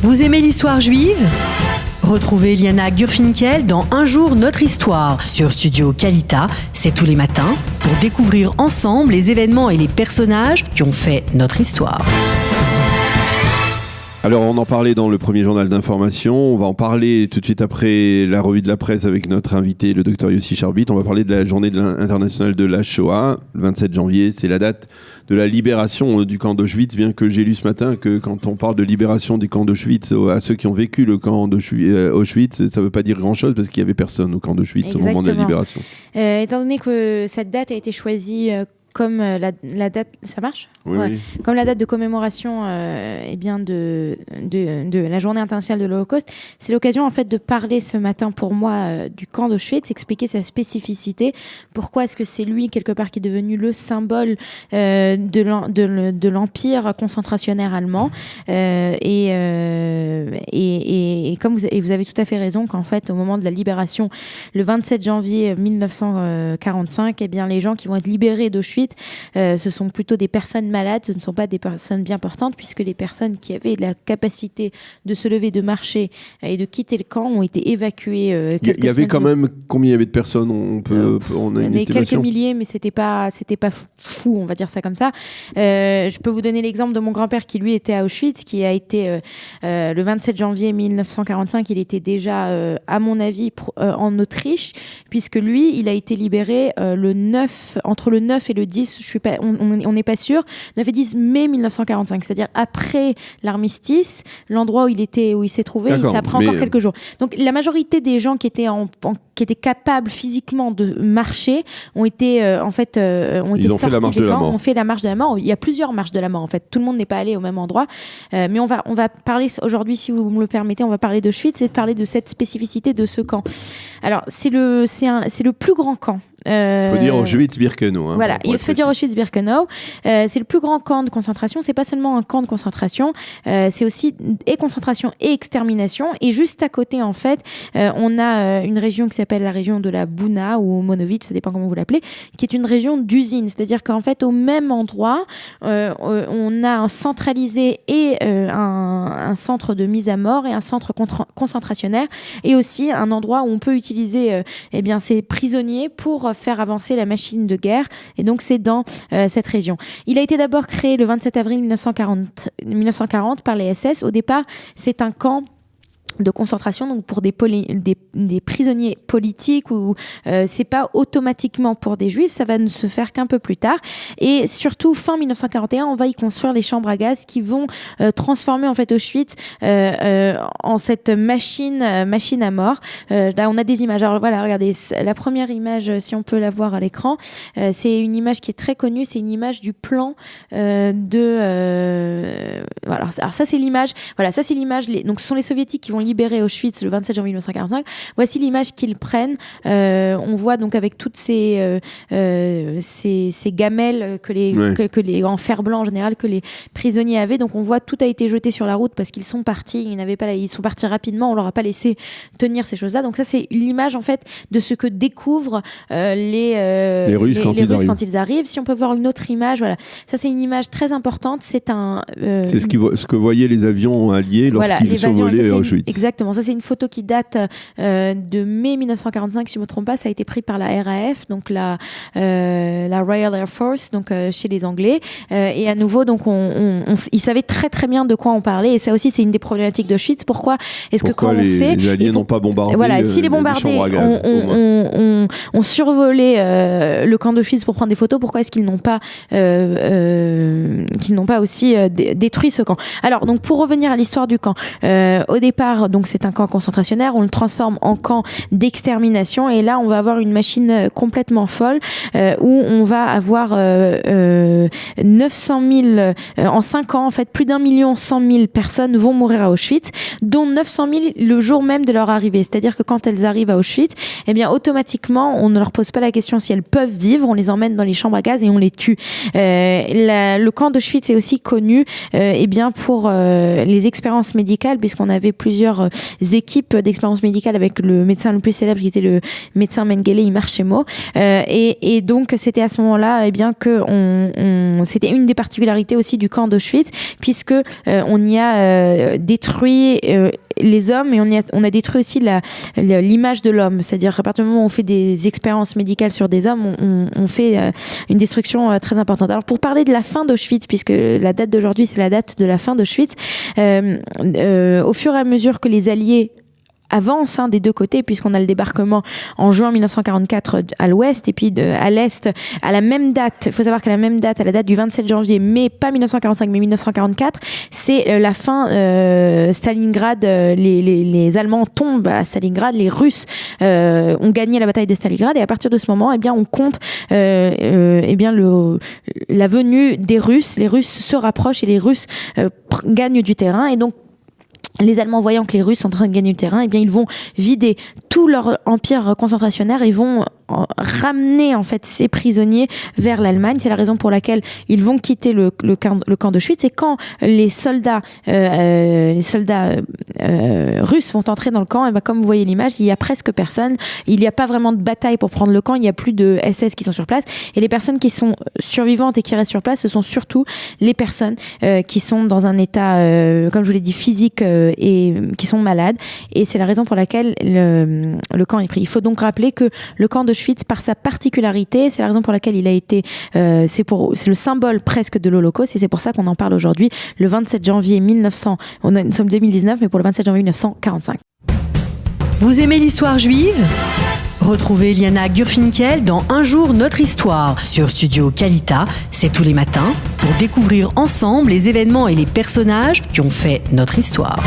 Vous aimez l'histoire juive ? Retrouvez Liana Gurfinkel dans Un jour notre histoire sur Studio Kalita, c'est tous les matins, pour découvrir ensemble les événements et les personnages qui ont fait notre histoire. Alors on en parlait dans le premier journal d'information, on va en parler tout de suite après la revue de la presse avec notre invité, le docteur Yossi Charbit. On va parler de la journée internationale de la Shoah, le 27 janvier, c'est la date de la libération du camp d'Auschwitz, bien que j'ai lu ce matin que quand on parle de libération du camp d'Auschwitz à ceux qui ont vécu le camp d'Auschwitz, ça ne veut pas dire grand-chose parce qu'il n'y avait personne au camp d'Auschwitz. Exactement. Au moment de la libération. Étant donné que cette date a été choisie comme la date, ça marche ? Oui, ouais. Oui. Comme la date de commémoration de la journée internationale de l'Holocauste, c'est l'occasion en fait de parler ce matin pour moi du camp d'Auschwitz, expliquer sa spécificité, pourquoi est-ce que c'est lui quelque part qui est devenu le symbole de l'empire concentrationnaire allemand et comme vous avez tout à fait raison qu'en fait au moment de la libération le 27 janvier 1945, eh bien les gens qui vont être libérés d'Auschwitz ce sont plutôt des personnes malades, ce ne sont pas des personnes bien portantes, puisque les personnes qui avaient la capacité de se lever, de marcher et de quitter le camp ont été évacuées. Il y avait quand même combien il y avait de personnes on a une estimation. Quelques milliers, mais c'était pas fou, on va dire ça comme ça. Je peux vous donner l'exemple de mon grand-père qui lui était à Auschwitz, qui a été le 27 janvier 1945. Il était déjà, à mon avis, en Autriche, puisque lui, il a été libéré entre le 9 et le 10. On n'est pas sûr. 9 et 10 mai 1945, c'est-à-dire après l'armistice, l'endroit où il s'est trouvé, ça prend encore quelques jours. Donc la majorité des gens qui étaient capables physiquement de marcher ont été sortis du camp, ont fait la marche de la mort. Il y a plusieurs marches de la mort en fait. Tout le monde n'est pas allé au même endroit, mais on va parler aujourd'hui, si vous me le permettez, on va parler d'Auschwitz et parler de cette spécificité de ce camp. Alors c'est le plus grand camp. Il faut dire Auschwitz-Birkenau. Voilà, il faut dire Auschwitz-Birkenau. C'est le plus grand camp de concentration. C'est pas seulement un camp de concentration, c'est aussi et concentration et extermination. Et juste à côté, en fait, on a une région qui s'appelle la région de la Bouna ou Monowitz, ça dépend comment vous l'appelez, qui est une région d'usine. C'est-à-dire qu'en fait, au même endroit, on a centralisé et un centre de mise à mort et un centre concentrationnaire, et aussi un endroit où on peut utiliser ces prisonniers pour faire avancer la machine de guerre, et donc c'est dans cette région. Il a été d'abord créé le 27 avril 1940 par les SS. Au départ, c'est un camp de concentration, donc pour des prisonniers politiques, ou c'est pas automatiquement pour des juifs, ça va ne se faire qu'un peu plus tard. Et surtout fin 1941, on va y construire les chambres à gaz qui vont transformer en fait Auschwitz en cette machine à mort. Là on a des images. Alors voilà, regardez la première image, si on peut la voir à l'écran, c'est une image qui est très connue, c'est une image du plan voilà. Alors ça c'est l'image. Voilà, ça c'est l'image. Donc ce sont les soviétiques qui vont libérer Auschwitz le 27 janvier 1945. Voici l'image qu'ils prennent. On voit donc avec toutes ces gamelles que les en fer blanc en général que les prisonniers avaient. Donc on voit tout a été jeté sur la route parce qu'ils sont partis. Ils sont partis rapidement. On leur a pas laissé tenir ces choses-là. Donc ça c'est l'image en fait de ce que découvrent les Russes quand ils arrivent. Si on peut voir une autre image, voilà. Ça c'est une image très importante. C'est c'est ce que voyaient les avions alliés lorsqu'ils survolaient Auschwitz. Exactement, ça c'est une photo qui date de mai 1945, si je ne me trompe pas. Ça a été pris par la RAF, donc la Royal Air Force, donc chez les Anglais. Et à nouveau, donc ils savaient très très bien de quoi on parlait. Et ça aussi, c'est une des problématiques d'Auschwitz. Pourquoi est-ce que quand on sait, les Alliés n'ont pas bombardé si les bombardés ont survolé le camp d'Auschwitz pour prendre des photos, pourquoi est-ce qu'ils n'ont pas aussi détruit ce camp? Alors, donc pour revenir à l'histoire du camp, au départ, donc c'est un camp concentrationnaire, on le transforme en camp d'extermination, et là on va avoir une machine complètement folle où on va avoir 900 000 en 5 ans en fait, plus d'1,1 million personnes vont mourir à Auschwitz, dont 900 000 le jour même de leur arrivée. C'est-à-dire que quand elles arrivent à Auschwitz, eh bien automatiquement on ne leur pose pas la question si elles peuvent vivre, on les emmène dans les chambres à gaz et on les tue. Le camp d'Auschwitz est aussi connu pour les expériences médicales, puisqu'on avait plusieurs plusieurs équipes d'expérience médicale avec le médecin le plus célèbre qui était le médecin Mengele Imar-Shemo. Et donc c'était à ce moment-là que c'était une des particularités aussi du camp d'Auschwitz, puisque on y a détruit les hommes, et on a détruit aussi l'image de l'homme. C'est-à-dire qu'à partir du moment où on fait des expériences médicales sur des hommes, on fait une destruction très importante. Alors pour parler de la fin d'Auschwitz, puisque la date d'aujourd'hui c'est la date de la fin d'Auschwitz, au fur et à mesure que les Alliés avance des deux côtés, puisqu'on a le débarquement en juin 1944 à l'ouest, et puis à l'est à la même date. Il faut savoir qu'à la même date, à la date du 27 janvier, mais pas 1945 mais 1944, c'est la fin. Stalingrad, les Allemands tombent à Stalingrad, les Russes ont gagné la bataille de Stalingrad, et à partir de ce moment on compte la venue des Russes. Les Russes se rapprochent et les Russes gagnent du terrain, et donc les Allemands, voyant que les Russes sont en train de gagner du terrain, ils vont vider tout leur empire concentrationnaire et vont ramener en fait ces prisonniers vers l'Allemagne. C'est la raison pour laquelle ils vont quitter le camp d'Auschwitz. Et quand les soldats russes vont entrer dans le camp, comme vous voyez l'image, il y a presque personne. Il n'y a pas vraiment de bataille pour prendre le camp. Il n'y a plus de SS qui sont sur place. Et les personnes qui sont survivantes et qui restent sur place, ce sont surtout les personnes qui sont dans un état, comme je vous l'ai dit, physique et qui sont malades. Et c'est la raison pour laquelle le camp est pris. Il faut donc rappeler que le camp d'Auschwitz, par sa particularité, c'est la raison pour laquelle il a été, c'est le symbole presque de l'Holocauste, et c'est pour ça qu'on en parle aujourd'hui, le 27 janvier 1900. Nous sommes 2019, mais pour le 27 janvier 1945. Vous aimez l'histoire juive ? Retrouvez Liana Gurfinkel dans Un jour notre histoire sur Studio Kalita. C'est tous les matins pour découvrir ensemble les événements et les personnages qui ont fait notre histoire.